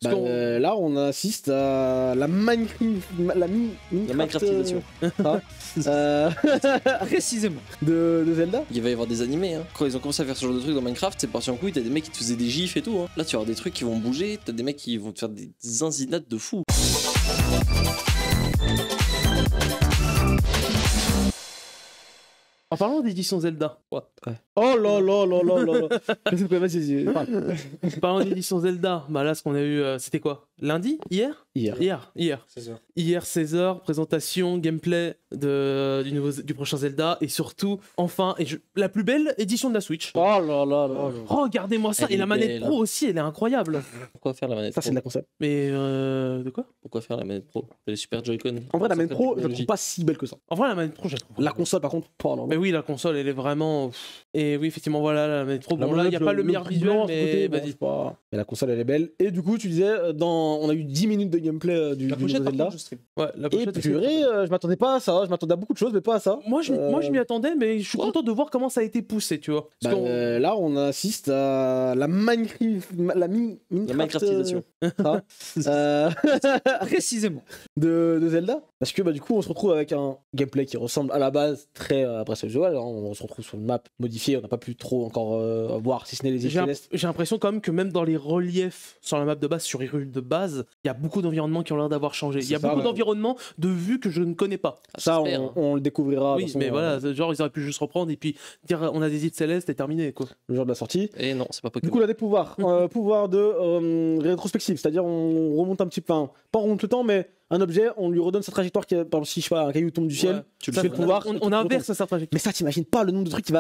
Là, on assiste à la Minecraftisation. Précisément. de Zelda. Il va y avoir des animés, hein. Quand ils ont commencé à faire ce genre de trucs dans Minecraft, c'est parti en couille, t'as des mecs qui te faisaient des gifs et tout, hein. Là, tu vas avoir des trucs qui vont bouger, t'as des mecs qui vont te faire des zinzinades de fou. En parlant d'édition Zelda. Oh là là là là là là. Vas-y, parle. En parlant d'édition Zelda, bah là, ce qu'on a eu, c'était quoi? Lundi? Hier. Hier. 16h. Hier, 16h, présentation, gameplay du prochain Zelda, et surtout, enfin, la plus belle édition de la Switch. Oh là là là. Regardez-moi ça, Elle et la est manette belle. Pro aussi, elle est incroyable. Pourquoi faire la manette Ça, pro c'est de la console. Mais de quoi? Pourquoi faire la manette pro? Les super Joy-Con. En vrai, la manette pro, je la Technologie. trouve pas si belle que ça. En vrai, la manette Pro, je la trouve. La console, par contre, pas non. Mais oui, la console, elle est vraiment. Et oui, effectivement, voilà, la manette Pro. Bon, là, il n'y a pas le meilleur visuel, blanc, mais bon, vas-y. mais la console, elle est belle. Et du coup, tu disais, on a eu 10 minutes de gameplay du La nouveau pochette, par Zelda. contre, je stream. Ouais, la Et pochette, aussi. purée, je m'attendais pas à ça. Je m'attendais à beaucoup de choses, mais pas à ça. Moi, je m'y attendais, mais je suis content de voir comment ça a été poussé, tu vois. Parce Là, on assiste à la Minecraftisation. Précisément. de Zelda. Parce que du coup, on se retrouve avec un gameplay qui ressemble à la base très à Breath of the Wild. Hein. On se retrouve sur une map modifiée. On n'a pas pu trop encore voir, si ce n'est les îles célestes. J'ai l'impression quand même que même dans les reliefs sur la map de base, sur Hyrule de base, il y a beaucoup d'environnements qui ont l'air d'avoir changé. Il y a beaucoup d'environnements de vues que je ne connais pas. Ça, on le découvrira. Oui, mais voilà, genre ils auraient pu juste reprendre et puis dire on a des îles célestes et terminé quoi. Le jour de la sortie. Et non, c'est pas Du Pokémon. coup, on a des pouvoirs. Pouvoir de rétrospective, c'est-à-dire on remonte un petit peu, enfin, pas on remonte le temps, mais un objet, on lui redonne sa trajectoire. Par exemple, si je sais pas, un caillou tombe du ciel, Ouais. tu Ça, fais le pouvoir. on inverse sa trajectoire. Mais ça, t'imagines pas le nombre de trucs qu'il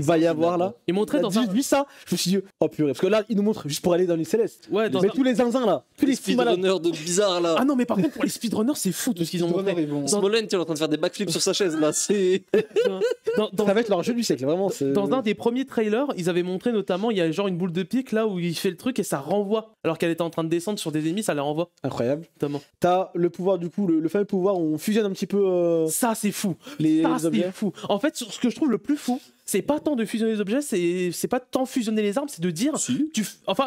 va y avoir là. Ils montraient dans un. Vu ça, je me suis dit, oh purée, parce que là, ils nous montrent juste pour aller dans les célestes. Ouais, dans Mais un. tous les zinzins là, tous les fous malades. speedrunners de bizarre là. Ah non, mais par contre, pour les speedrunners, c'est fou tout ce qu'ils ont montré. Smolen, tu es en train de faire des backflips sur sa chaise là, c'est. Ça va être leur jeu du siècle, vraiment. Dans un des premiers trailers, ils avaient montré notamment, il y a genre une boule de pique là où il fait le truc et ça renvoie. Alors qu'elle était en train de descendre sur des ennemis, ça la renvoie. Incroyable. Notamment. T'as le pouvoir, du coup, le fameux pouvoir où on fusionne un petit peu Ça, c'est fou. les Ça, c'est objets. fou. En fait, ce que je trouve le plus fou, c'est pas tant de fusionner les objets, c'est pas tant fusionner les armes, c'est de dire,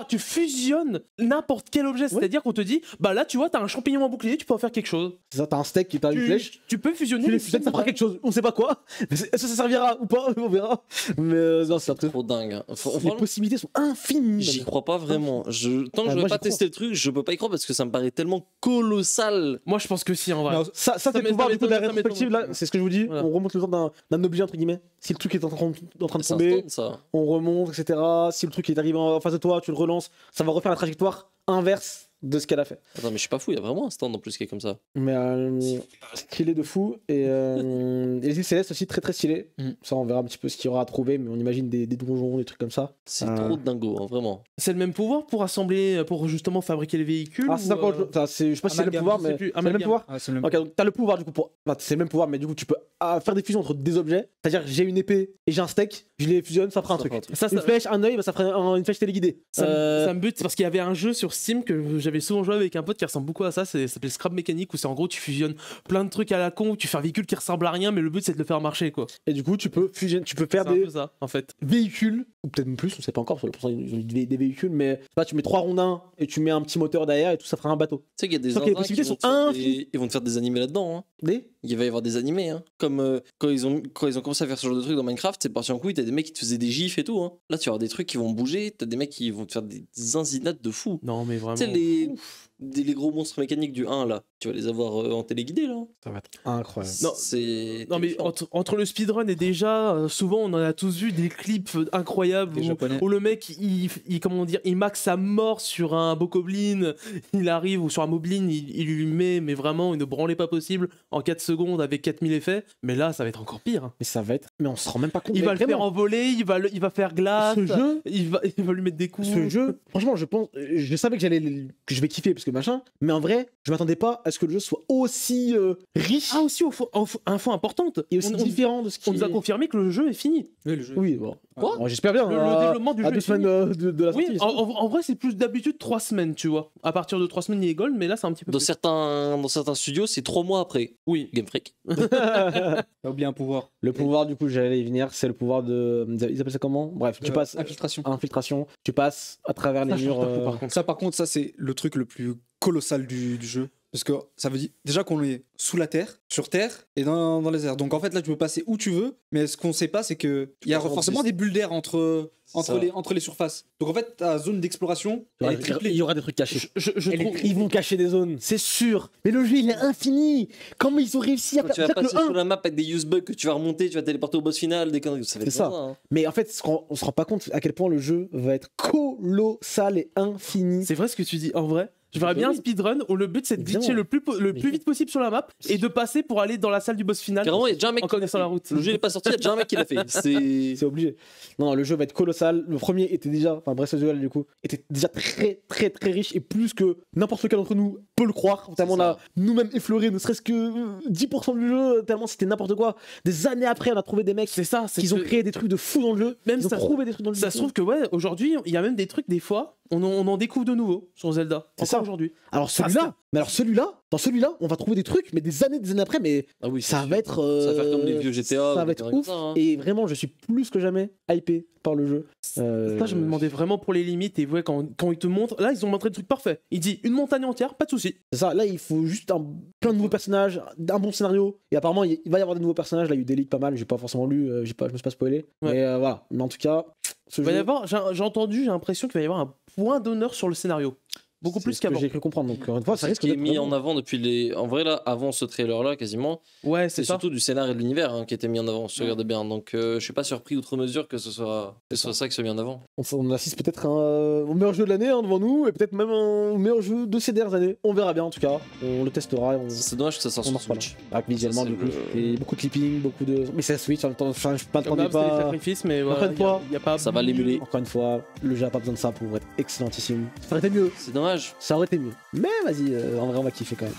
tu fusionnes n'importe quel objet. C'est-à-dire qu'on te dit, bah là, tu vois, t'as un champignon en bouclier, tu peux en faire quelque chose. C'est ça, t'as un steak qui t'a une flèche. Tu peux fusionner. Tu les fusionnes, ça fera quelque chose. On sait pas quoi. Est-ce que ça servira ou pas? On verra. Mais non, c'est un truc. Trop dingue. Hein. Les possibilités sont infinies. J'y crois pas vraiment. Tant que je moi, vais pas j'y crois. tester le truc, je peux pas y croire parce que ça me paraît tellement colossal. Moi, je pense que si, en vrai. Non, ça c'est le pouvoir du coup de la rétrospective là, c'est ce que je vous dis. Voilà. On remonte le temps d'un objet entre guillemets. Si le truc est en train de C'est tomber, instant, ça. on remonte, etc. Si le truc est arrivé en face de toi, tu le relances, ça va refaire la trajectoire inverse de ce qu'elle a fait. Attends, mais je suis pas fou, il y a vraiment un stand en plus qui est comme ça. Mais stylé de fou. Et les îles célestes aussi très très stylé. Ça, on verra un petit peu ce qu'il y aura à trouver, mais on imagine des donjons, des trucs comme ça. C'est trop dingo, hein, vraiment. C'est le même pouvoir pour assembler, pour justement fabriquer les véhicules. Ah, c'est ça, je sais pas si c'est le pouvoir, mais c'est le même pouvoir. Ah, c'est le même. Ok, donc t'as le pouvoir du coup c'est le même pouvoir, mais du coup tu peux faire des fusions entre des objets. C'est-à-dire j'ai une épée et j'ai un steak, je les fusionne, ça fera un truc. Ça, Une flèche, un œil, ça ferait une flèche téléguidée. Ça me bute parce qu'il y avait un jeu sur Steam que j'avais souvent joué avec un pote qui ressemble beaucoup à ça, ça s'appelle Scrap Mécanique, où c'est en gros tu fusionnes plein de trucs à la con, où tu fais un véhicule qui ressemble à rien, mais le but c'est de le faire marcher quoi. Et du coup tu peux fusionner, tu peux faire C'est un des peu ça en fait. véhicules, ou peut-être même plus, on sait pas encore, parce que pour l'instant, ils ont dit des véhicules, mais là tu mets 3 rondins et tu mets un petit moteur derrière et tout ça fera un bateau. Tu sais qu'il y a des Sauf que les zinzins qui possibilités vont sont te faire infinies. ils vont te faire des animés là-dedans. Hein. Des Il va y avoir des animés, hein. Comme quand ils ont commencé à faire ce genre de trucs dans Minecraft, c'est parti en couille, t'as des mecs qui te faisaient des gifs et tout. Hein. Là, tu vas avoir des trucs qui vont bouger, t'as des mecs qui vont te faire des zinzinades de fou. Non mais vraiment. Tu sais, les gros monstres mécaniques du 1 là, tu vas les avoir en téléguidé là. Ça va être incroyable. Non, c'est. Non mais entre le speedrun et déjà, souvent on en a tous vu des clips incroyables où le mec comment dire, il max sa mort sur un bokoblin, il arrive ou sur un moblin, il lui met mais vraiment une branlée pas possible en 4 secondes avec 4000 effets, mais là ça va être encore pire. Mais ça va être. Mais on se rend même pas compte. Il mais va le faire vraiment, envoler, il va faire glace, ce jeu, il va lui mettre des coups. franchement, je pense, je savais que je vais kiffer parce que machin. Mais en vrai, je m'attendais pas à ce que le jeu soit aussi riche. Ah, aussi, info importante. Et aussi différent de ce qui. On nous a confirmé que le jeu est fini. Oui, le jeu. Oui, bon. Quoi Bon, j'espère bien. Le développement du à jeu 2 est fini. semaines de la Oui, sortie. en vrai, c'est plus d'habitude 3 semaines, tu vois. À partir de 3 semaines, il est gold, mais là, c'est un petit peu Dans plus. certains studios, c'est 3 mois après. Oui. Game Freak. T'as oublié un pouvoir. Le pouvoir, du coup, j'allais y venir, c'est le pouvoir de. Ils appellent ça comment? Bref, tu passes. Infiltration. Infiltration. Tu passes à travers les murs. Par contre, ça, c'est le truc le plus colossal du jeu. Parce que ça veut dire déjà qu'on est sous la terre, sur terre et dans les airs. Donc en fait, là, tu peux passer où tu veux, mais ce qu'on sait pas, c'est qu'il y a forcément des bulles d'air entre les surfaces. Donc en fait, ta zone d'exploration, elle est triplée. Il y aura des trucs cachés. Je Ils vont cacher des zones, c'est sûr. Mais le jeu, il est infini. Comment ils ont réussi à Quand tu vas faire passer le 1 sur la map avec des use bugs que tu vas remonter, tu vas téléporter au boss final, des conneries. Ça fait C'est ça. hein. Mais en fait, on se rend pas compte à quel point le jeu va être colossal et infini. C'est vrai ce que tu dis, en vrai. Je verrais bien un speedrun où le but c'est de glitcher le plus vite possible sur la map et de passer pour aller dans la salle du boss final. Carrément, il y a déjà un mec en connaissant la route. Le jeu n'est pas sorti, il y a déjà un mec qui l'a fait. C'est obligé. Non, le jeu va être colossal. Le premier était déjà, enfin Breath of the Wild du coup, était déjà très très très riche et plus que n'importe lequel d'entre nous peut le croire. Tellement on a nous-mêmes effleuré ne serait-ce que 10% du jeu, tellement c'était n'importe quoi. Des années après, on a trouvé des mecs qui ont créé des trucs de fou dans le jeu. Même ils ont trouvé des trucs dans le jeu. Ça se trouve que ouais, aujourd'hui, il y a même des trucs des fois, on en découvre de nouveaux sur Zelda. C'est ça aujourd'hui. Alors dans celui-là, on va trouver des trucs, mais des années après, mais ça va être. Ça va faire comme les vieux GTA. Ça va être ouf. Et vraiment, je suis plus que jamais hypé par le jeu. Ça, je me demandais vraiment pour les limites. Et ouais, quand ils te montrent, là, ils ont montré le truc parfait. Il dit une montagne entière, pas de souci. C'est ça. Là, il faut juste plein de nouveaux personnages, un bon scénario. Et apparemment, il va y avoir des nouveaux personnages. Là, il y a eu des leaks pas mal. J'ai pas forcément lu. Je me suis pas spoilé. Ouais. Mais voilà. Mais en tout cas, il va y avoir. J'ai entendu, j'ai l'impression qu'il va y avoir un point d'honneur sur le scénario. Beaucoup plus qu'avant. J'ai cru comprendre. Donc, encore une fois, ça risque d'être mis en avant depuis les. En vrai, là, avant ce trailer-là, quasiment. Ouais, c'est surtout du scénario et de l'univers qui était mis en avant, si tu regardes bien. Donc, je suis pas surpris outre mesure que ce soit ça qui soit mis en avant. On assiste peut-être au meilleur jeu de l'année devant nous, et peut-être même au meilleur jeu de ces dernières années. On verra bien en tout cas. On le testera. C'est dommage que ça sorte sur Switch. Visuellement, du coup, et beaucoup de clipping, beaucoup de. Mais c'est la Switch en même temps. Enfin, je m'attendais pas. pas. Sacrifice, mais encore une fois, y a pas. Ça va l'émuler. Encore une fois, le jeu a pas besoin de ça pour être excellentissime. Ça aurait été mieux. C'est dommage. Ça aurait été mieux. Mais vas-y, en vrai, on va kiffer quand même.